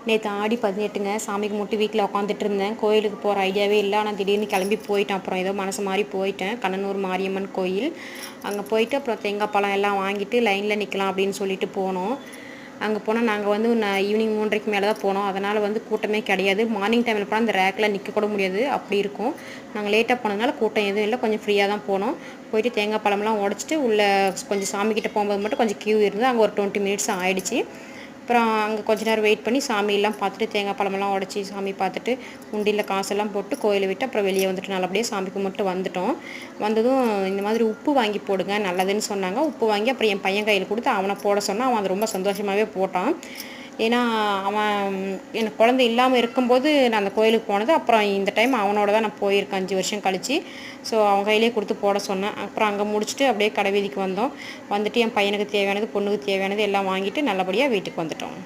நேற்று ஆடி 18ங்க. சாமி கும்பிட்டு வீட்டில் உட்காந்துட்டு இருந்தேன். கோயிலுக்கு போகிற ஐடியாவே இல்லை. ஆனால் திடீர்னு கிளம்பி போயிட்டேன். அப்புறம் ஏதோ மனசு மாறி போயிட்டேன். கண்ணனூர் மாரியம்மன் கோயில். அங்கே போயிட்டு அப்புறம் தேங்காய் பழம் எல்லாம் வாங்கிட்டு லைனில் நிற்கலாம் அப்படின்னு சொல்லிட்டு போனோம். அங்கே போனால் நாங்கள் வந்து ஈவினிங் 3:30க்கு மேலே தான் போனோம். அதனால் வந்து கூட்டமே கிடையாது. மார்னிங் டைமில் போனால் அந்த ரேக்கில் நிற்கக்கூட முடியாது, அப்படி இருக்கும். நாங்கள் லேட்டாக போனதுனால கூட்டம் எதுவும் இல்லை, கொஞ்சம் ஃப்ரீயாக தான் போனோம். போயிட்டு தேங்காய் பழம்லாம் உடச்சிட்டு உள்ளே கொஞ்சம் சாமிக்கிட்ட போகும்போது மட்டும் கொஞ்சம் க்யூ இருந்தது. அங்கே ஒரு 20 மினிட்ஸ் ஆகிடுச்சு. அப்புறம் அங்கே கொஞ்ச நேரம் வெயிட் பண்ணி சாமியெல்லாம் பார்த்துட்டு தேங்காய் பழமெல்லாம் உடச்சி சாமி பார்த்துட்டு உண்டியில் காசெல்லாம் போட்டு கோயிலை விட்டு அப்புறம் வெளியே வந்துட்டு நல்லபடியாக சாமி கும்பிட்டு வந்துட்டோம். வந்ததும் இந்த மாதிரி உப்பு வாங்கி போடுங்க நல்லதுன்னு சொன்னாங்க. உப்பு வாங்கி அப்புறம் என் பையன் கையில் கொடுத்து அவனை போட சொன்னான். அவன் அது ரொம்ப சந்தோஷமாகவே போட்டான். ஏன்னா அவன் எனக்கு குழந்தை இல்லாமல் இருக்கும்போது நான் அந்த கோயிலுக்கு போனது. அப்புறம் இந்த டைம் அவனோட தான் நான் போயிருக்கேன் 5 வருஷம் கழிச்சு. ஸோ அவன் கையிலே கொடுத்து போட சொன்னேன். அப்புறம் அங்கே முடிச்சுட்டு அப்படியே கடை வீதிக்கு வந்தோம். வந்துட்டு என் பையனுக்கு தேவையானது பொண்ணுக்கு தேவையானது எல்லாம் வாங்கிட்டு நல்லபடியாக வீட்டுக்கு வந்துட்டோம்.